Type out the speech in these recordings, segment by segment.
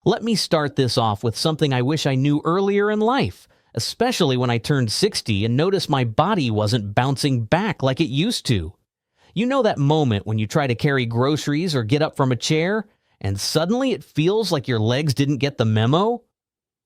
Let me start this off with something I wish I knew earlier in life, especially when I turned 60 and noticed my body wasn't bouncing back like it used to. You know that moment when you try to carry groceries or get up from a chair, and suddenly it feels like your legs didn't get the memo?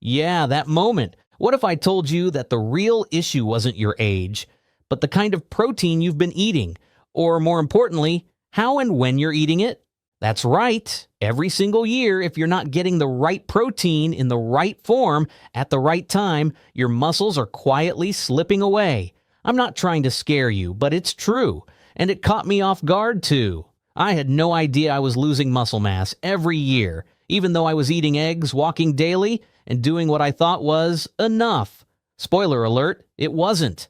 Yeah, that moment. What if I told you that the real issue wasn't your age, but the kind of protein you've been eating, or more importantly, how and when you're eating it? That's right. Every single year, if you're not getting the right protein in the right form at the right time, your muscles are quietly slipping away. I'm not trying to scare you, but it's true. And it caught me off guard too. I had no idea I was losing muscle mass every year, even though I was eating eggs, walking daily, and doing what I thought was enough. Spoiler alert, it wasn't.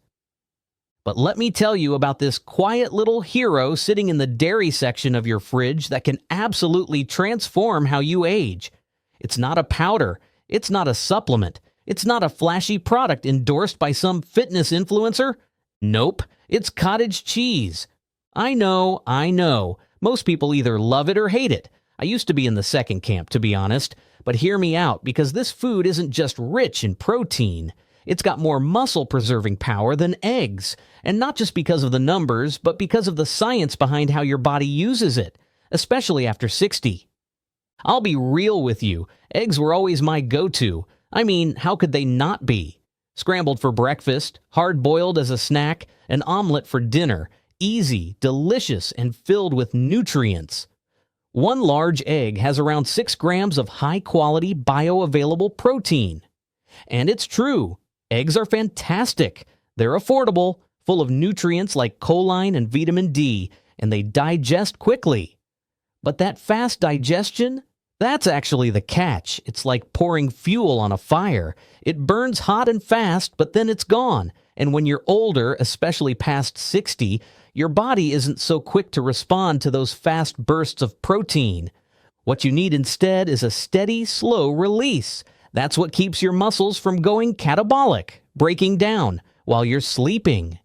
But let me tell you about this quiet little hero sitting in the dairy section of your fridge that can absolutely transform how you age. It's not a powder. It's not a supplement. It's not a flashy product endorsed by some fitness influencer. Nope, it's cottage cheese. I know. Most people either love it or hate it. I used to be in the second camp, to be honest. But hear me out, because this food isn't just rich in protein. It's got more muscle-preserving power than eggs. And not just because of the numbers, but because of the science behind how your body uses it, especially after 60. I'll be real with you. Eggs were always my go-to. I mean, how could they not be? Scrambled for breakfast, hard-boiled as a snack, an omelet for dinner. Easy, delicious, and filled with nutrients. One large egg has around 6 grams of high-quality bioavailable protein. And it's true. Eggs are fantastic. They're affordable, full of nutrients like choline and vitamin D, and they digest quickly. But that fast digestion, that's actually the catch. It's like pouring fuel on a fire. It burns hot and fast, but then it's gone. And when you're older, especially past 60, your body isn't so quick to respond to those fast bursts of protein. What you need instead is a steady, slow release. That's what keeps your muscles from going catabolic, breaking down, while you're sleeping.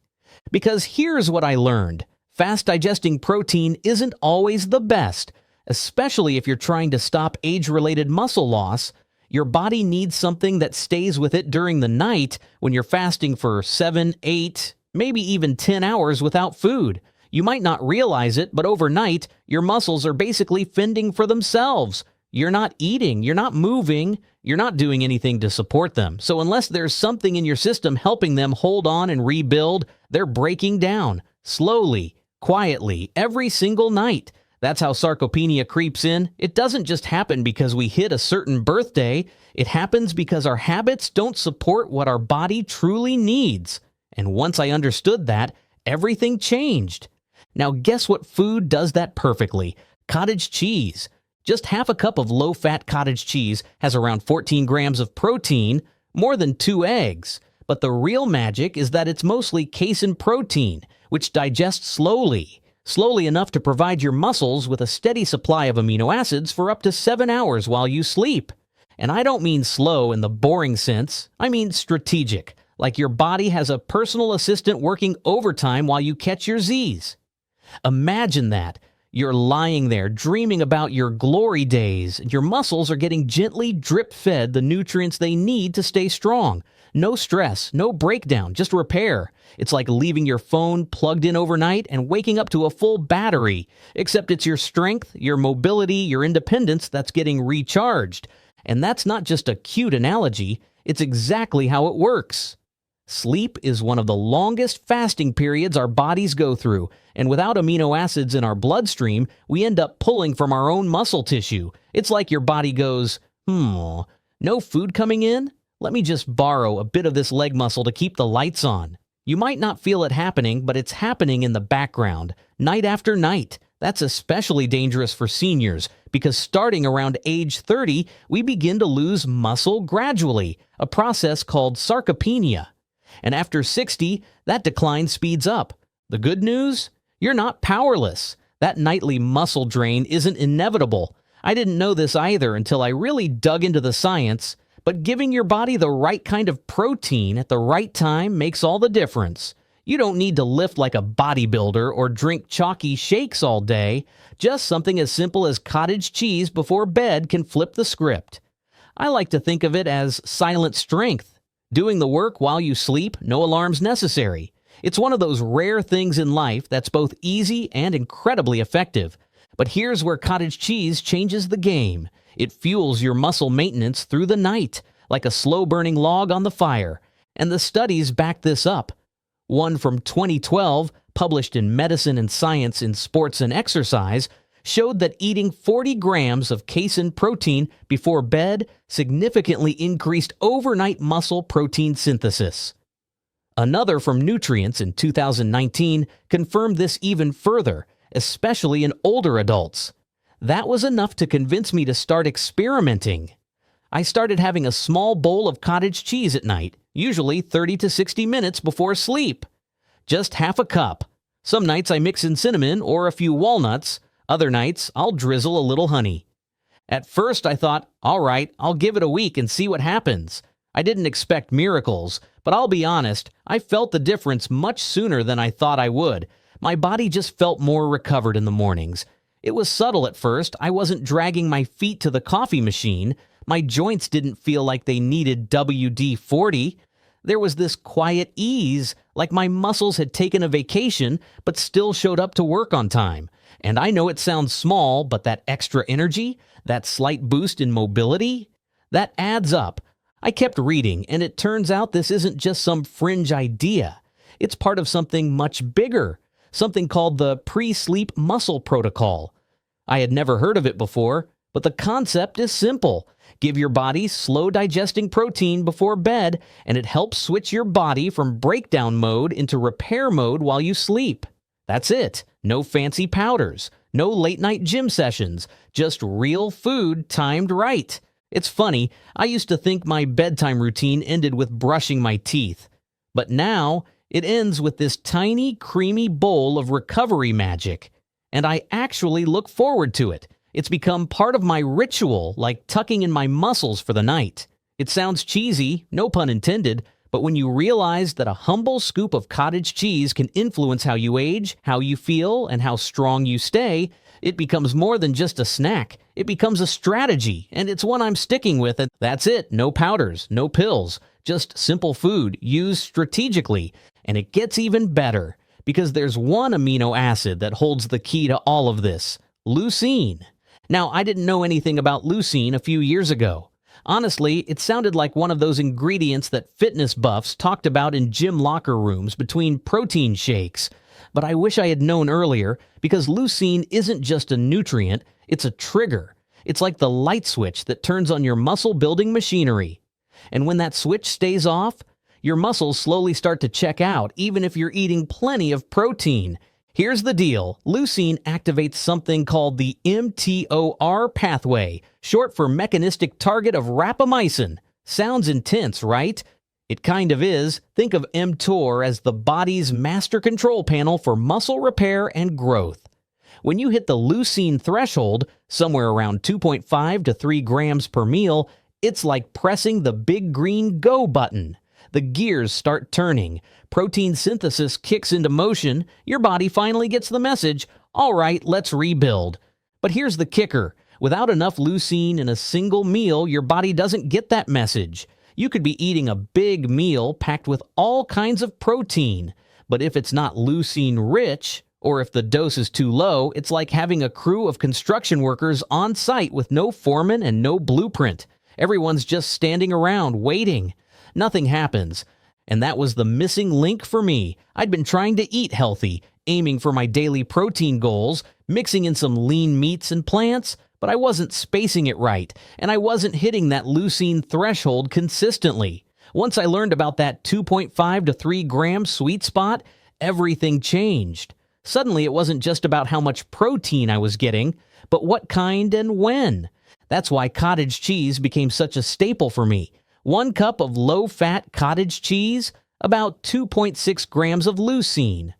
Because here's what I learned. Fast digesting protein isn't always the best, especially if you're trying to stop age-related muscle loss. Your body needs something that stays with it during the night when you're fasting for 7, 8, maybe even 10 hours without food. You might not realize it, but overnight, your muscles are basically fending for themselves. You're not eating, you're not moving, you're not doing anything to support them. So unless there's something in your system helping them hold on and rebuild, they're breaking down, slowly, quietly, every single night. That's how sarcopenia creeps in. It doesn't just happen because we hit a certain birthday. It happens because our habits don't support what our body truly needs. And once I understood that, everything changed. Now guess what food does that perfectly? Cottage cheese. Just half a cup of low-fat cottage cheese has around 14 grams of protein, more than 2 eggs. But the real magic is that it's mostly casein protein, which digests slowly enough to provide your muscles with a steady supply of amino acids for up to 7 hours while you sleep. And I don't mean slow in the boring sense, I mean strategic, like your body has a personal assistant working overtime while you catch your Z's. Imagine that. You're lying there dreaming about your glory days, and your muscles are getting gently drip-fed the nutrients they need to stay strong. No stress, no breakdown, just repair. It's like leaving your phone plugged in overnight and waking up to a full battery, except it's your strength, your mobility, your independence that's getting recharged. And that's not just a cute analogy, it's exactly how it works. Sleep is one of the longest fasting periods our bodies go through, and without amino acids in our bloodstream, we end up pulling from our own muscle tissue. It's like your body goes, no food coming in? Let me just borrow a bit of this leg muscle to keep the lights on. You might not feel it happening, but it's happening in the background, night after night. That's especially dangerous for seniors, because starting around age 30, we begin to lose muscle gradually, a process called sarcopenia. And after 60, that decline speeds up. The good news? You're not powerless. That nightly muscle drain isn't inevitable. I didn't know this either until I really dug into the science, but giving your body the right kind of protein at the right time makes all the difference. You don't need to lift like a bodybuilder or drink chalky shakes all day. Just something as simple as cottage cheese before bed can flip the script. I like to think of it as silent strength. Doing the work while you sleep, no alarms necessary. It's one of those rare things in life that's both easy and incredibly effective. But here's where cottage cheese changes the game. It fuels your muscle maintenance through the night, like a slow-burning log on the fire. And the studies back this up. One from 2012, published in Medicine and Science in Sports and Exercise, showed that eating 40 grams of casein protein before bed significantly increased overnight muscle protein synthesis. Another from Nutrients in 2019 confirmed this even further, especially in older adults. That was enough to convince me to start experimenting. I started having a small bowl of cottage cheese at night, usually 30 to 60 minutes before sleep. Just half a cup. Some nights I mix in cinnamon or a few walnuts. Other nights I'll drizzle a little honey. At first I thought, all right, I'll give it a week and see what happens. I didn't expect miracles, but I'll be honest, I felt the difference much sooner than I thought I would. My body just felt more recovered in the mornings. It was subtle at first. I wasn't dragging my feet to the coffee machine. My joints didn't feel like they needed WD-40. There was this quiet ease, like my muscles had taken a vacation but still showed up to work on time. And I know it sounds small, but that extra energy, that slight boost in mobility, that adds up. I kept reading, and it turns out this isn't just some fringe idea. It's part of something much bigger, something called the pre-sleep muscle protocol. I had never heard of it before, but the concept is simple. Give your body slow-digesting protein before bed, and it helps switch your body from breakdown mode into repair mode while you sleep. That's it. No fancy powders, no late-night gym sessions, just real food timed right. It's funny, I used to think my bedtime routine ended with brushing my teeth. But now, it ends with this tiny, creamy bowl of recovery magic. And I actually look forward to it. It's become part of my ritual, like tucking in my muscles for the night. It sounds cheesy, no pun intended, but when you realize that a humble scoop of cottage cheese can influence how you age, how you feel, and how strong you stay, it becomes more than just a snack. It becomes a strategy, and it's one I'm sticking with. And that's it. No powders, no pills, just simple food used strategically. And it gets even better, because there's one amino acid that holds the key to all of this: leucine. Now, I didn't know anything about leucine a few years ago. Honestly, it sounded like one of those ingredients that fitness buffs talked about in gym locker rooms between protein shakes. But I wish I had known earlier, because leucine isn't just a nutrient, it's a trigger. It's like the light switch that turns on your muscle-building machinery. And when that switch stays off, your muscles slowly start to check out, even if you're eating plenty of protein. Here's the deal. Leucine activates something called the mTOR pathway, short for mechanistic target of rapamycin. Sounds intense, right? It kind of is. Think of mTOR as the body's master control panel for muscle repair and growth. When you hit the leucine threshold, somewhere around 2.5 to 3 grams per meal, it's like pressing the big green go button. The gears start turning. Protein synthesis kicks into motion. Your body finally gets the message, all right, let's rebuild. But here's the kicker. Without enough leucine in a single meal, your body doesn't get that message. You could be eating a big meal packed with all kinds of protein. But if it's not leucine-rich, or if the dose is too low, it's like having a crew of construction workers on site with no foreman and no blueprint. Everyone's just standing around, waiting. Nothing happens. And that was the missing link for me. I'd been trying to eat healthy, aiming for my daily protein goals, mixing in some lean meats and plants, but I wasn't spacing it right, and I wasn't hitting that leucine threshold consistently. Once I learned about that 2.5 to 3 gram sweet spot, everything changed. Suddenly, it wasn't just about how much protein I was getting, but what kind and when. That's why cottage cheese became such a staple for me. 1 cup of low-fat cottage cheese, about 2.6 grams of leucine.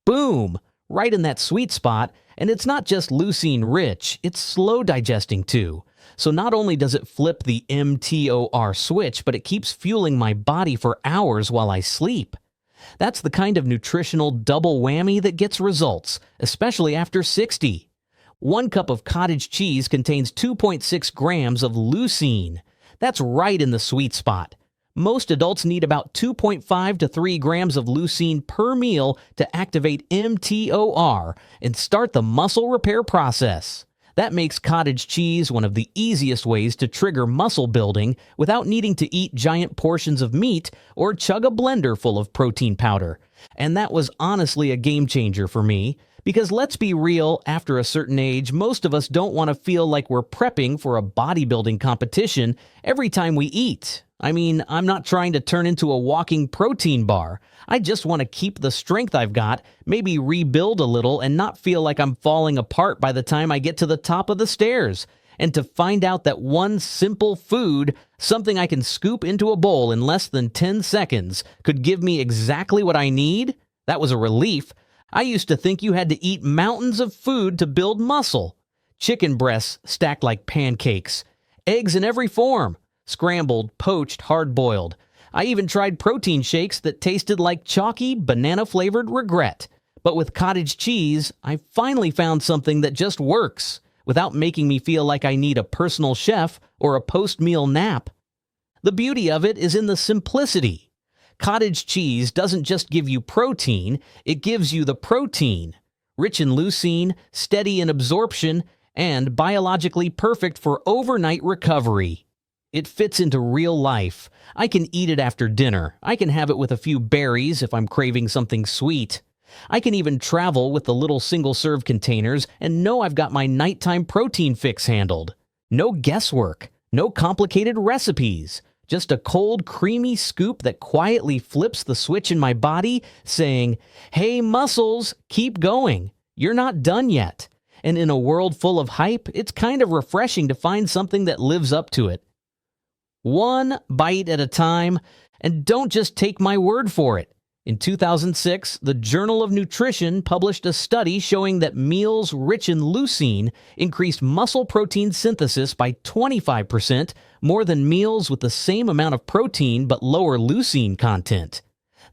Boom! Right in that sweet spot, and it's not just leucine-rich, it's slow-digesting too. So not only does it flip the mTOR switch, but it keeps fueling my body for hours while I sleep. That's the kind of nutritional double whammy that gets results, especially after 60. 1 cup of cottage cheese contains 2.6 grams of leucine. That's right in the sweet spot. Most adults need about 2.5 to 3 grams of leucine per meal to activate mTOR and start the muscle repair process. That makes cottage cheese one of the easiest ways to trigger muscle building without needing to eat giant portions of meat or chug a blender full of protein powder. And that was honestly a game changer for me, because let's be real, after a certain age, most of us don't want to feel like we're prepping for a bodybuilding competition every time we eat. I mean, I'm not trying to turn into a walking protein bar. I just want to keep the strength I've got, maybe rebuild a little, and not feel like I'm falling apart by the time I get to the top of the stairs. And to find out that one simple food, something I can scoop into a bowl in less than 10 seconds, could give me exactly what I need, that was a relief. I used to think you had to eat mountains of food to build muscle. Chicken breasts stacked like pancakes, eggs in every form, scrambled, poached, hard-boiled. I even tried protein shakes that tasted like chalky, banana-flavored regret. But with cottage cheese, I finally found something that just works, without making me feel like I need a personal chef or a post-meal nap. The beauty of it is in the simplicity. Cottage cheese doesn't just give you protein, it gives you the protein. Rich in leucine, steady in absorption, and biologically perfect for overnight recovery. It fits into real life. I can eat it after dinner. I can have it with a few berries if I'm craving something sweet. I can even travel with the little single-serve containers and know I've got my nighttime protein fix handled. No guesswork, no complicated recipes. Just a cold, creamy scoop that quietly flips the switch in my body, saying, "Hey, muscles, keep going. You're not done yet." And in a world full of hype, it's kind of refreshing to find something that lives up to it. One bite at a time, and don't just take my word for it. In 2006, the Journal of Nutrition published a study showing that meals rich in leucine increased muscle protein synthesis by 25% more than meals with the same amount of protein but lower leucine content.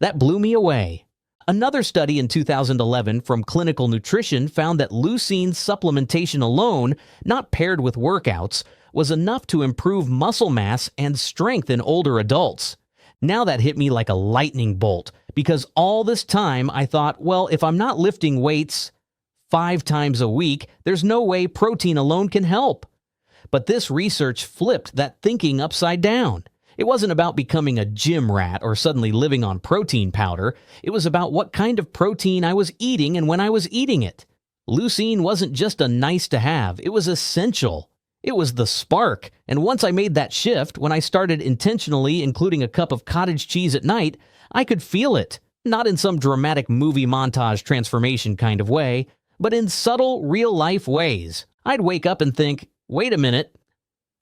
That blew me away. Another study in 2011 from Clinical Nutrition found that leucine supplementation alone, not paired with workouts, was enough to improve muscle mass and strength in older adults. Now that hit me like a lightning bolt, because all this time I thought, well, if I'm not lifting weights 5 times a week, there's no way protein alone can help. But this research flipped that thinking upside down. It wasn't about becoming a gym rat or suddenly living on protein powder. It was about what kind of protein I was eating and when I was eating it. Leucine wasn't just a nice to have, it was essential. It was the spark, and once I made that shift, when I started intentionally including a cup of cottage cheese at night, I could feel it, not in some dramatic movie montage transformation kind of way, but in subtle, real-life ways. I'd wake up and think, wait a minute,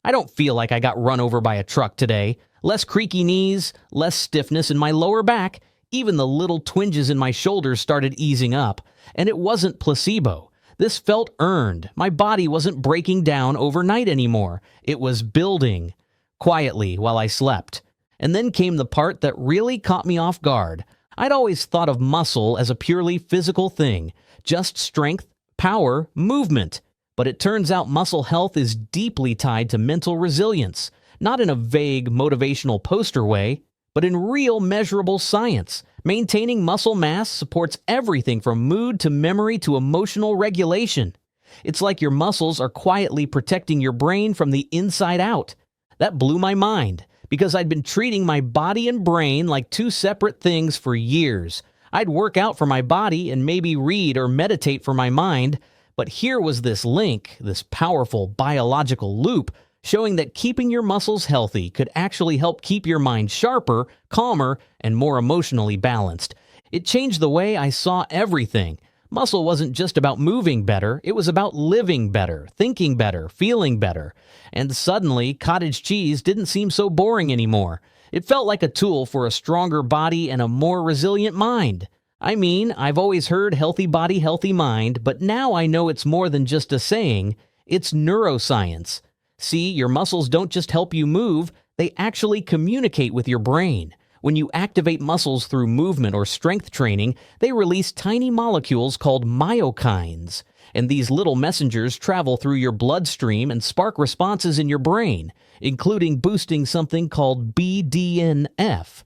I don't feel like I got run over by a truck today. Less creaky knees, less stiffness in my lower back, even the little twinges in my shoulders started easing up, and it wasn't placebo. This felt earned. My body wasn't breaking down overnight anymore. It was building, quietly while I slept. And then came the part that really caught me off guard. I'd always thought of muscle as a purely physical thing, just strength, power, movement. But it turns out muscle health is deeply tied to mental resilience, not in a vague motivational poster way, but in real measurable science. Maintaining muscle mass supports everything from mood to memory to emotional regulation. It's like your muscles are quietly protecting your brain from the inside out. That blew my mind, because I'd been treating my body and brain like two separate things for years. I'd work out for my body and maybe read or meditate for my mind, but here was this link, this powerful biological loop, showing that keeping your muscles healthy could actually help keep your mind sharper, calmer, and more emotionally balanced. It changed the way I saw everything. Muscle wasn't just about moving better, it was about living better, thinking better, feeling better. And suddenly, cottage cheese didn't seem so boring anymore. It felt like a tool for a stronger body and a more resilient mind. I mean, I've always heard healthy body, healthy mind, but now I know it's more than just a saying. It's neuroscience. See, your muscles don't just help you move, they actually communicate with your brain. When you activate muscles through movement or strength training, they release tiny molecules called myokines. and these little messengers travel through your bloodstream and spark responses in your brain, including boosting something called BDNF,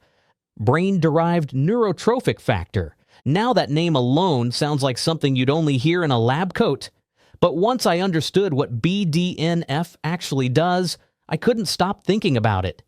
brain-derived neurotrophic factor. Now that name alone sounds like something you'd only hear in a lab coat. But once I understood what BDNF actually does, I couldn't stop thinking about it.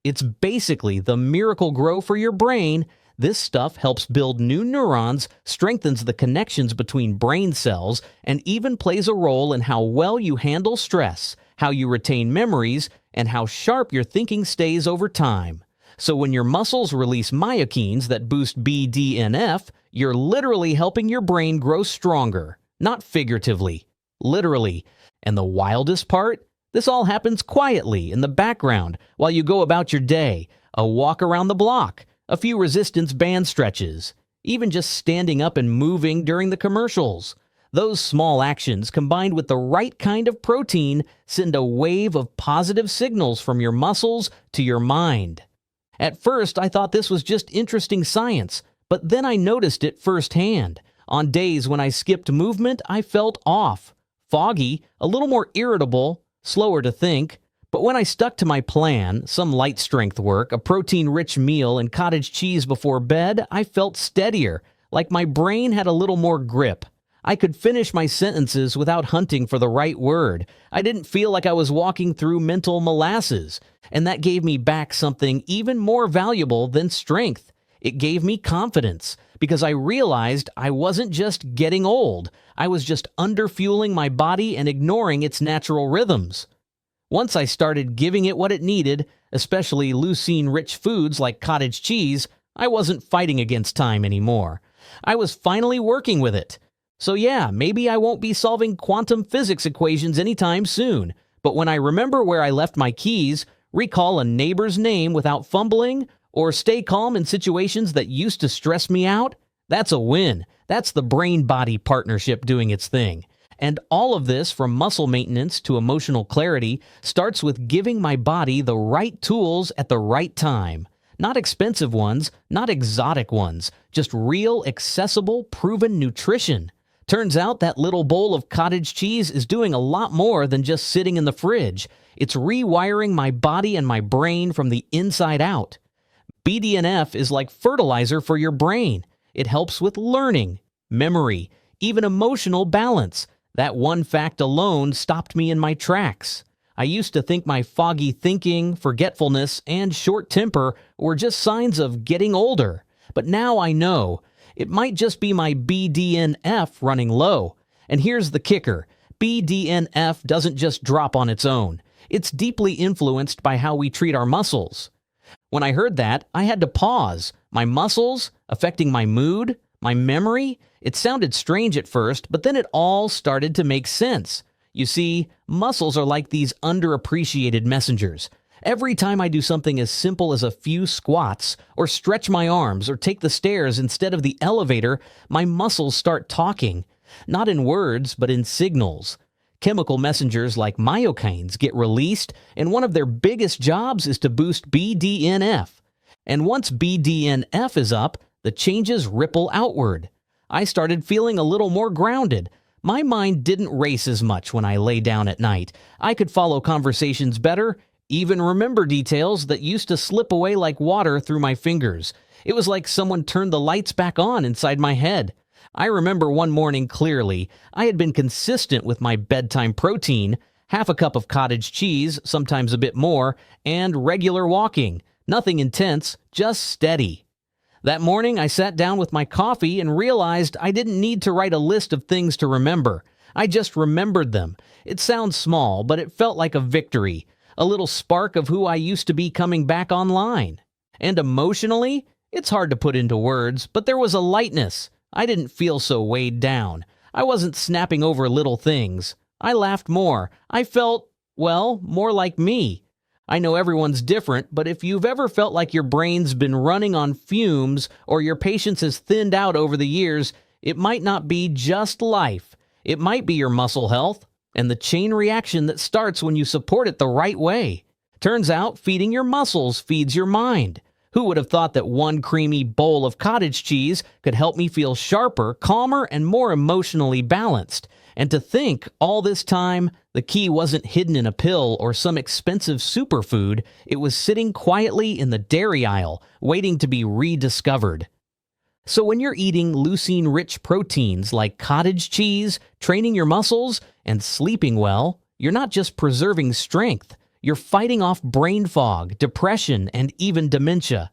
It's basically the miracle grow for your brain. This stuff helps build new neurons, strengthens the connections between brain cells, and even plays a role in how well you handle stress, how you retain memories, and how sharp your thinking stays over time. So when your muscles release myokines that boost BDNF, you're literally helping your brain grow stronger, not figuratively, literally. And the wildest part? This all happens quietly in the background while you go about your day, a walk around the block, a few resistance band stretches, even just standing up and moving during the commercials. Those small actions, combined with the right kind of protein, send a wave of positive signals from your muscles to your mind. At first, I thought this was just interesting science, but then I noticed it firsthand. On days when I skipped movement, I felt off, foggy, a little more irritable, slower to think. But when I stuck to my plan, some light strength work, a protein-rich meal, and cottage cheese before bed, I felt steadier, like my brain had a little more grip. I could finish my sentences without hunting for the right word. I didn't feel like I was walking through mental molasses. And that gave me back something even more valuable than strength. It gave me confidence, because I realized I wasn't just getting old. I was just underfueling my body and ignoring its natural rhythms. Once I started giving it what it needed, especially leucine-rich foods like cottage cheese, I wasn't fighting against time anymore. I was finally working with it. So yeah, maybe I won't be solving quantum physics equations anytime soon, but when I remember where I left my keys, recall a neighbor's name without fumbling, or stay calm in situations that used to stress me out, that's a win. That's the brain-body partnership doing its thing. And all of this, from muscle maintenance to emotional clarity, starts with giving my body the right tools at the right time. Not expensive ones, not exotic ones, just real, accessible, proven nutrition. Turns out that little bowl of cottage cheese is doing a lot more than just sitting in the fridge. It's rewiring my body and my brain from the inside out. BDNF is like fertilizer for your brain. It helps with learning, memory, even emotional balance. That one fact alone stopped me in my tracks. I used to think my foggy thinking, forgetfulness, and short temper were just signs of getting older. But now I know. It might just be my BDNF running low. And here's the kicker. BDNF doesn't just drop on its own. It's deeply influenced by how we treat our muscles. When I heard that, I had to pause. My muscles, affecting my mood, my memory, it sounded strange at first, but then it all started to make sense. You see, muscles are like these underappreciated messengers. Every time I do something as simple as a few squats, or stretch my arms, or take the stairs instead of the elevator, my muscles start talking. Not in words, but in signals. Chemical messengers like myokines get released, and one of their biggest jobs is to boost BDNF. And once BDNF is up, the changes ripple outward. I started feeling a little more grounded. My mind didn't race as much when I lay down at night. I could follow conversations better, even remember details that used to slip away like water through my fingers. It was like someone turned the lights back on inside my head. I remember one morning clearly. I had been consistent with my bedtime protein, half a cup of cottage cheese, sometimes a bit more, and regular walking. Nothing intense, just steady. That morning, I sat down with my coffee and realized I didn't need to write a list of things to remember. I just remembered them. It sounds small, but it felt like a victory. A little spark of who I used to be coming back online. And emotionally, it's hard to put into words, but there was a lightness. I didn't feel so weighed down. I wasn't snapping over little things. I laughed more. I felt, well, more like me. I know everyone's different, but if you've ever felt like your brain's been running on fumes or your patience has thinned out over the years, it might not be just life. It might be your muscle health and the chain reaction that starts when you support it the right way. Turns out feeding your muscles feeds your mind. Who would have thought that one creamy bowl of cottage cheese could help me feel sharper, calmer, and more emotionally balanced? And to think, all this time, the key wasn't hidden in a pill or some expensive superfood, it was sitting quietly in the dairy aisle, waiting to be rediscovered. So when you're eating leucine-rich proteins like cottage cheese, training your muscles, and sleeping well, you're not just preserving strength, you're fighting off brain fog, depression, and even dementia.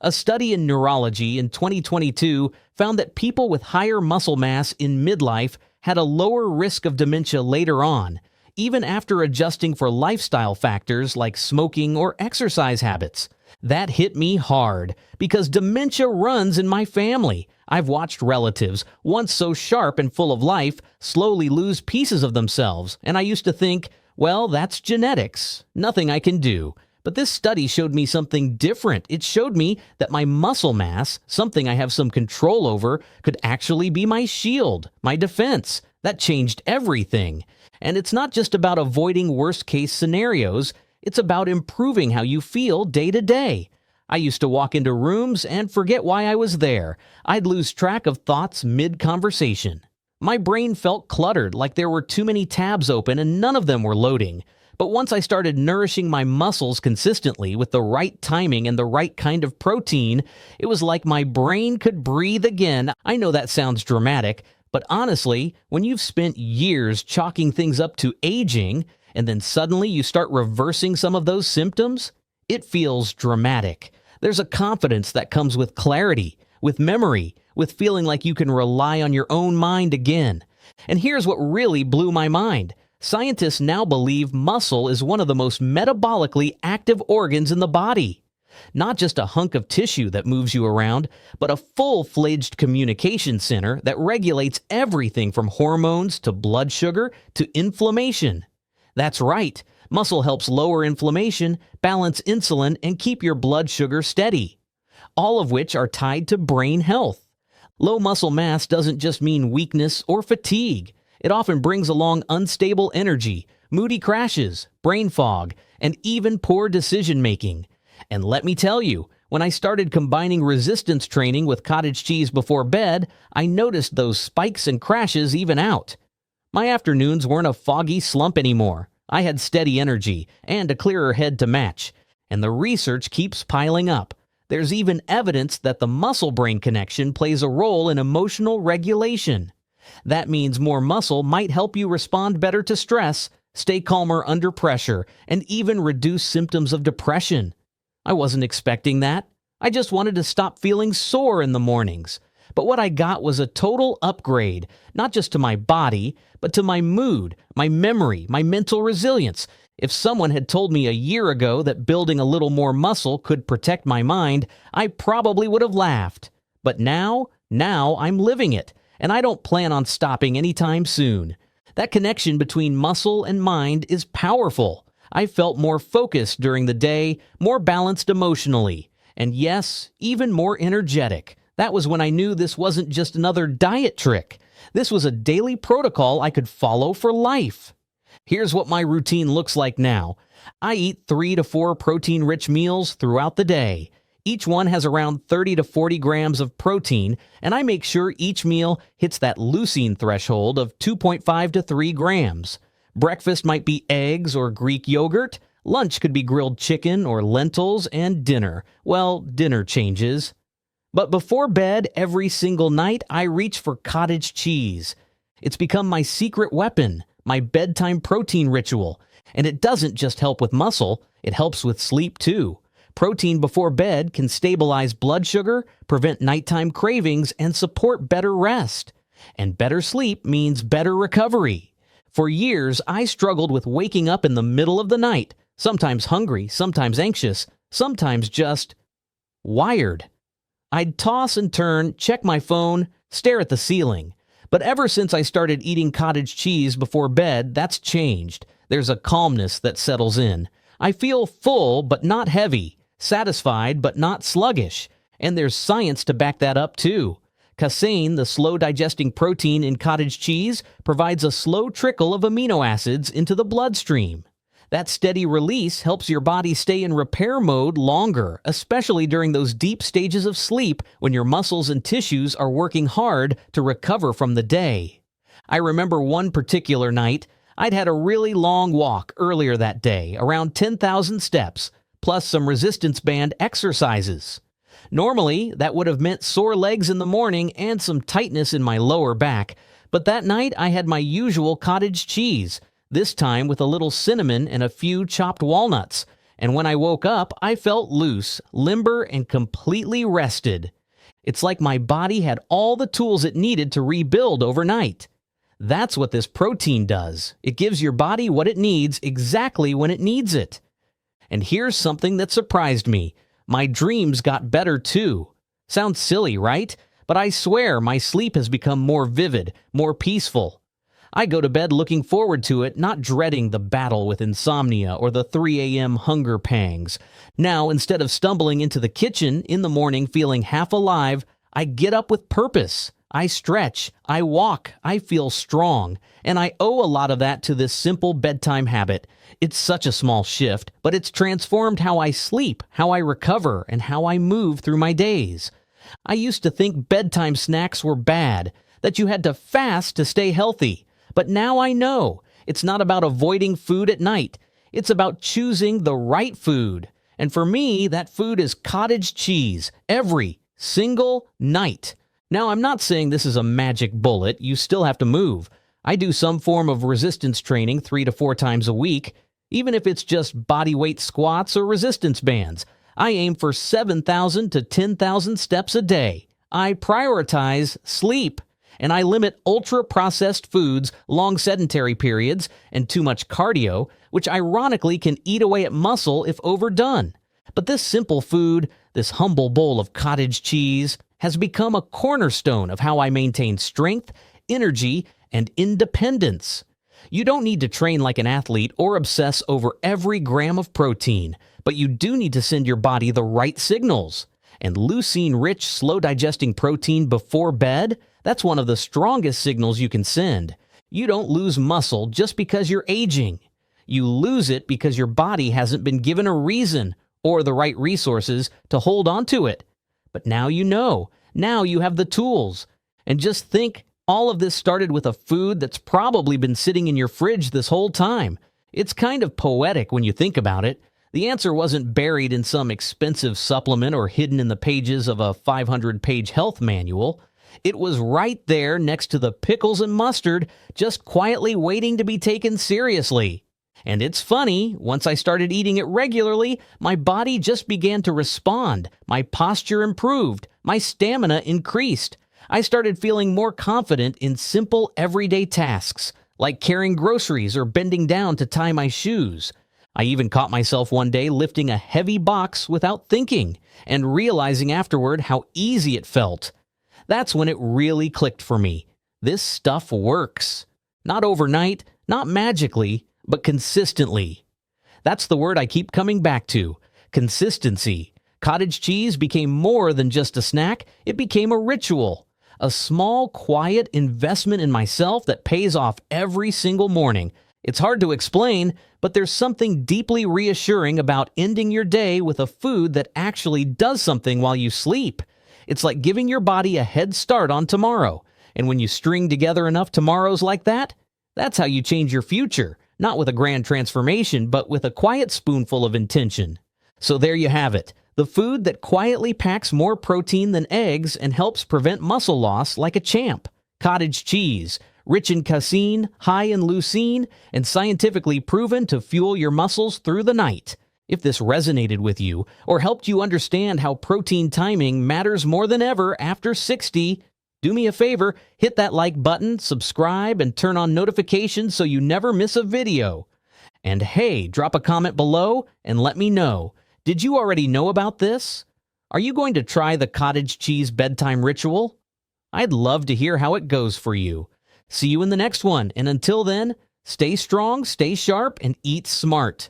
A study in neurology in 2022 found that people with higher muscle mass in midlife had a lower risk of dementia later on, even after adjusting for lifestyle factors like smoking or exercise habits. That hit me hard because dementia runs in my family. I've watched relatives, once so sharp and full of life, slowly lose pieces of themselves, and I used to think, well, that's genetics. Nothing I can do. But this study showed me something different. It showed me that my muscle mass, something I have some control over, could actually be my shield, my defense. That changed everything. And it's not just about avoiding worst-case scenarios. It's about improving how you feel day to day. I used to walk into rooms and forget why I was there. I'd lose track of thoughts mid-conversation. My brain felt cluttered, like there were too many tabs open and none of them were loading. But once I started nourishing my muscles consistently with the right timing and the right kind of protein, it was like my brain could breathe again. I know that sounds dramatic, but honestly, when you've spent years chalking things up to aging, and then suddenly you start reversing some of those symptoms, it feels dramatic. There's a confidence that comes with clarity, with memory, with feeling like you can rely on your own mind again. And here's what really blew my mind. Scientists now believe muscle is one of the most metabolically active organs in the body. Not just a hunk of tissue that moves you around, but a full-fledged communication center that regulates everything from hormones to blood sugar to inflammation. That's right, muscle helps lower inflammation, balance insulin, and keep your blood sugar steady. All of which are tied to brain health. Low muscle mass doesn't just mean weakness or fatigue. It often brings along unstable energy, moody crashes, brain fog, and even poor decision-making. And let me tell you, when I started combining resistance training with cottage cheese before bed, I noticed those spikes and crashes even out. My afternoons weren't a foggy slump anymore. I had steady energy and a clearer head to match. And the research keeps piling up. There's even evidence that the muscle-brain connection plays a role in emotional regulation. That means more muscle might help you respond better to stress, stay calmer under pressure, and even reduce symptoms of depression. I wasn't expecting that. I just wanted to stop feeling sore in the mornings. But what I got was a total upgrade, not just to my body, but to my mood, my memory, my mental resilience. If someone had told me a year ago that building a little more muscle could protect my mind, I probably would have laughed. But now I'm living it, and I don't plan on stopping anytime soon. That connection between muscle and mind is powerful. I felt more focused during the day, more balanced emotionally, and yes, even more energetic. That was when I knew this wasn't just another diet trick. This was a daily protocol I could follow for life. Here's what my routine looks like now. I eat 3 to 4 protein-rich meals throughout the day. Each one has around 30 to 40 grams of protein, and I make sure each meal hits that leucine threshold of 2.5 to 3 grams. Breakfast might be eggs or Greek yogurt. Lunch could be grilled chicken or lentils, and dinner, well, dinner changes. But before bed every single night, I reach for cottage cheese. It's become my secret weapon, my bedtime protein ritual. And it doesn't just help with muscle, it helps with sleep too. Protein before bed can stabilize blood sugar, prevent nighttime cravings, and support better rest. And better sleep means better recovery. For years, I struggled with waking up in the middle of the night, sometimes hungry, sometimes anxious, sometimes just wired. I'd toss and turn, check my phone, stare at the ceiling. But ever since I started eating cottage cheese before bed, that's changed. There's a calmness that settles in. I feel full but not heavy, satisfied but not sluggish. And there's science to back that up too. Casein, the slow-digesting protein in cottage cheese, provides a slow trickle of amino acids into the bloodstream. That steady release helps your body stay in repair mode longer, especially during those deep stages of sleep when your muscles and tissues are working hard to recover from the day. I remember one particular night, I'd had a really long walk earlier that day, around 10,000 steps, plus some resistance band exercises. Normally, that would have meant sore legs in the morning and some tightness in my lower back, but that night I had my usual cottage cheese, this time with a little cinnamon and a few chopped walnuts, and when I woke up, I felt loose, limber, and completely rested. It's like my body had all the tools it needed to rebuild overnight. That's what this protein does. It gives your body what it needs exactly when it needs it. And here's something that surprised me. My dreams got better too. Sounds silly, right? But I swear my sleep has become more vivid, more peaceful. I go to bed looking forward to it, not dreading the battle with insomnia or the 3 a.m. hunger pangs. Now, instead of stumbling into the kitchen in the morning feeling half alive, I get up with purpose. I stretch, I walk, I feel strong, and I owe a lot of that to this simple bedtime habit. It's such a small shift, but it's transformed how I sleep, how I recover, and how I move through my days. I used to think bedtime snacks were bad, that you had to fast to stay healthy. But now I know it's not about avoiding food at night. It's about choosing the right food. And for me, that food is cottage cheese every single night. Now, I'm not saying this is a magic bullet. You still have to move. I do some form of resistance training 3 to 4 times a week, even if it's just body weight squats or resistance bands. I aim for 7,000 to 10,000 steps a day. I prioritize sleep, and I limit ultra-processed foods, long sedentary periods, and too much cardio, which ironically can eat away at muscle if overdone. But this simple food, this humble bowl of cottage cheese, has become a cornerstone of how I maintain strength, energy, and independence. You don't need to train like an athlete or obsess over every gram of protein, but you do need to send your body the right signals. And leucine-rich, slow-digesting protein before bed, that's one of the strongest signals you can send. You don't lose muscle just because you're aging. You lose it because your body hasn't been given a reason or the right resources to hold on to it. But now you know. Now you have the tools. And just think, all of this started with a food that's probably been sitting in your fridge this whole time. It's kind of poetic when you think about it. The answer wasn't buried in some expensive supplement or hidden in the pages of a 500-page health manual. It was right there next to the pickles and mustard, just quietly waiting to be taken seriously. And it's funny, once I started eating it regularly, my body just began to respond. My posture improved. My stamina increased. I started feeling more confident in simple, everyday tasks, like carrying groceries or bending down to tie my shoes. I even caught myself one day lifting a heavy box without thinking, and realizing afterward how easy it felt. That's when it really clicked for me. This stuff works. Not overnight, not magically, but consistently. That's the word I keep coming back to. Consistency. Cottage cheese became more than just a snack. It became a ritual. A small, quiet investment in myself that pays off every single morning. It's hard to explain, but there's something deeply reassuring about ending your day with a food that actually does something while you sleep. It's like giving your body a head start on tomorrow. And when you string together enough tomorrows like that, that's how you change your future. Not with a grand transformation, but with a quiet spoonful of intention. So there you have it. The food that quietly packs more protein than eggs and helps prevent muscle loss like a champ. Cottage cheese. Rich in casein, high in leucine, and scientifically proven to fuel your muscles through the night. If this resonated with you or helped you understand how protein timing matters more than ever after 60, do me a favor, hit that like button, subscribe, and turn on notifications so you never miss a video. And hey, drop a comment below and let me know. Did you already know about this? Are you going to try the cottage cheese bedtime ritual? I'd love to hear how it goes for you. See you in the next one, and until then, stay strong, stay sharp, and eat smart.